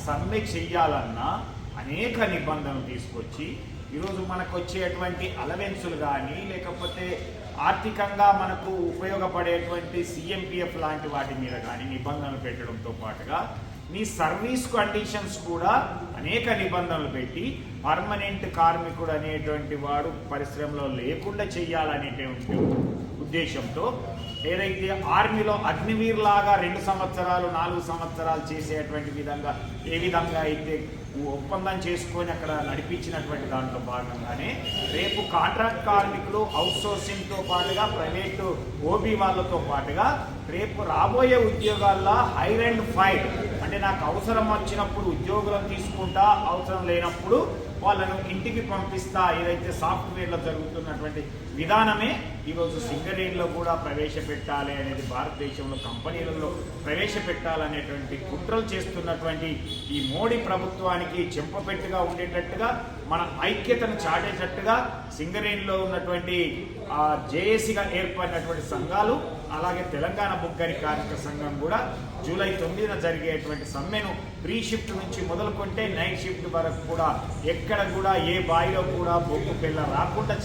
సమ్మె చెయ్యాలన్నా అనేక నిబంధనలు తీసుకొచ్చి ఈరోజు మనకు వచ్చేటువంటి అలవెన్సులు కానీ లేకపోతే ఆర్థికంగా మనకు ఉపయోగపడేటువంటి సిఎంపిఎఫ్ లాంటి వాటి మీద కానీ నిబంధనలు పెట్టడంతో పాటుగా మీ సర్వీస్ కండిషన్స్ కూడా అనేక నిబంధనలు పెట్టి పర్మనెంట్ కార్మికుడు అనేటువంటి వాడు పరిశ్రమలో లేకుండా చేయాలనేటువంటి ఉద్దేశంతో ఏదైతే ఆర్మీలో అగ్నివీర్ లాగా 2 సంవత్సరాలు 4 సంవత్సరాలు చేసేటువంటి విధంగా ఏ విధంగా అయితే ఒప్పందం చేసుకొని అక్కడ నడిపించినటువంటి దాంట్లో భాగంగానే రేపు కాంట్రాక్ట్ కార్మికులు అవుట్సోర్సింగ్తో పాటుగా ప్రైవేటు ఓబీ వాళ్ళతో పాటుగా రేపు రాబోయే ఉద్యోగాల్లో హైర్ అండ్ ఫైర్ అంటే నాకు అవసరం వచ్చినప్పుడు ఉద్యోగులను తీసుకుంటా అవసరం లేనప్పుడు వాళ్ళను ఇంటికి పంపిస్తా ఏదైతే సాఫ్ట్వేర్లో జరుగుతున్నటువంటి విధానమే ఈరోజు సింగరేణిలో కూడా ప్రవేశపెట్టాలి అనేది భారతదేశంలో కంపెనీలలో ప్రవేశపెట్టాలనేటువంటి కుట్రలు చేస్తున్నటువంటి ఈ మోడీ ప్రభుత్వానికి చెంపపెట్టుగా ఉండేటట్టుగా మన ఐక్యతను చాటేటట్టుగా సింగరేణిలో ఉన్నటువంటి జేఏసీగా ఏర్పడినటువంటి సంఘాలు అలాగే తెలంగాణ బొగ్గని కార్మిక సంఘం కూడా జూలై 9న జరిగేటువంటి సమ్మెను ప్రీ షిఫ్ట్ నుంచి మొదలుకుంటే నైట్ షిఫ్ట్ వరకు కూడా ఎక్కడ కూడా ఏ బాయిలో కూడా బొగ్గు పిల్ల రాకుండా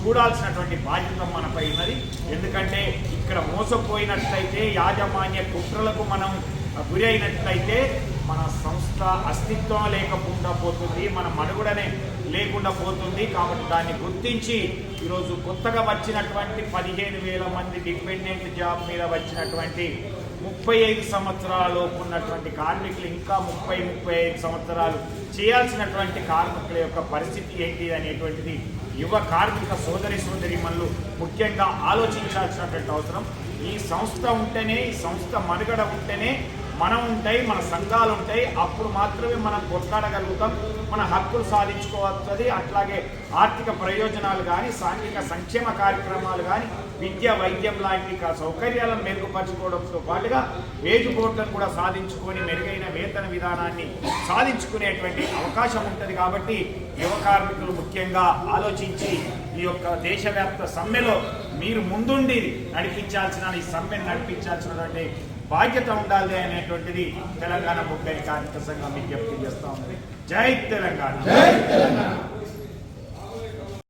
చూడాల్సినటువంటి బాధ్యత మనపై ఉన్నది. ఎందుకంటే ఇక్కడ మోసపోయినట్లయితే యాజమాన్య కుట్రలకు మనం గురి అయినట్లయితే మన సంస్థ అస్తిత్వం లేకుండా పోతుంది, మన మనుగడనే లేకుండా పోతుంది. కాబట్టి దాన్ని గుర్తించి ఈరోజు కొత్తగా వచ్చినటువంటి 15,000 మంది డిపెండెంట్ జాబ్ మీద వచ్చినటువంటి 35 సంవత్సరాలలోపు ఉన్నటువంటి కార్మికులు ఇంకా 30-35 సంవత్సరాలు చేయాల్సినటువంటి కార్మికుల యొక్క పరిస్థితి ఏంటి అనేటువంటిది యువ కార్మిక సోదరీమణులు ముఖ్యంగా ఆలోచించాల్సినటువంటి అవసరం. ఈ సంస్థ ఉంటేనే, ఈ సంస్థ మనుగడ ఉంటేనే మనం ఉంటాయి, మన సంఘాలు ఉంటాయి. అప్పుడు మాత్రమే మనం కొట్లాడగలుగుతాం, మన హక్కులు సాధించుకోవచ్చు. అట్లాగే ఆర్థిక ప్రయోజనాలు కానీ సాంఘిక సంక్షేమ కార్యక్రమాలు కానీ విద్య వైద్యం లాంటి సౌకర్యాలను మెరుగుపరచుకోవడంతో పాటుగా వేజ్ బోర్డులను కూడా సాధించుకొని మెరుగైన వేతన విధానాన్ని సాధించుకునేటువంటి అవకాశం ఉంటుంది. కాబట్టి యువ కార్మికులు ముఖ్యంగా ఆలోచించి ఈ యొక్క దేశవ్యాప్త సమ్మెలో మీరు ముందుండి నడిపించాల్సిన ఈ సమ్మెను నడిపించాల్సినటువంటి బాధ్యత ఉండాలి అనేటువంటిది తెలంగాణ బొగ్గని కార్మిక సంఘం విజ్ఞప్తి చేస్తా ఉంది. జై తెలంగాణ.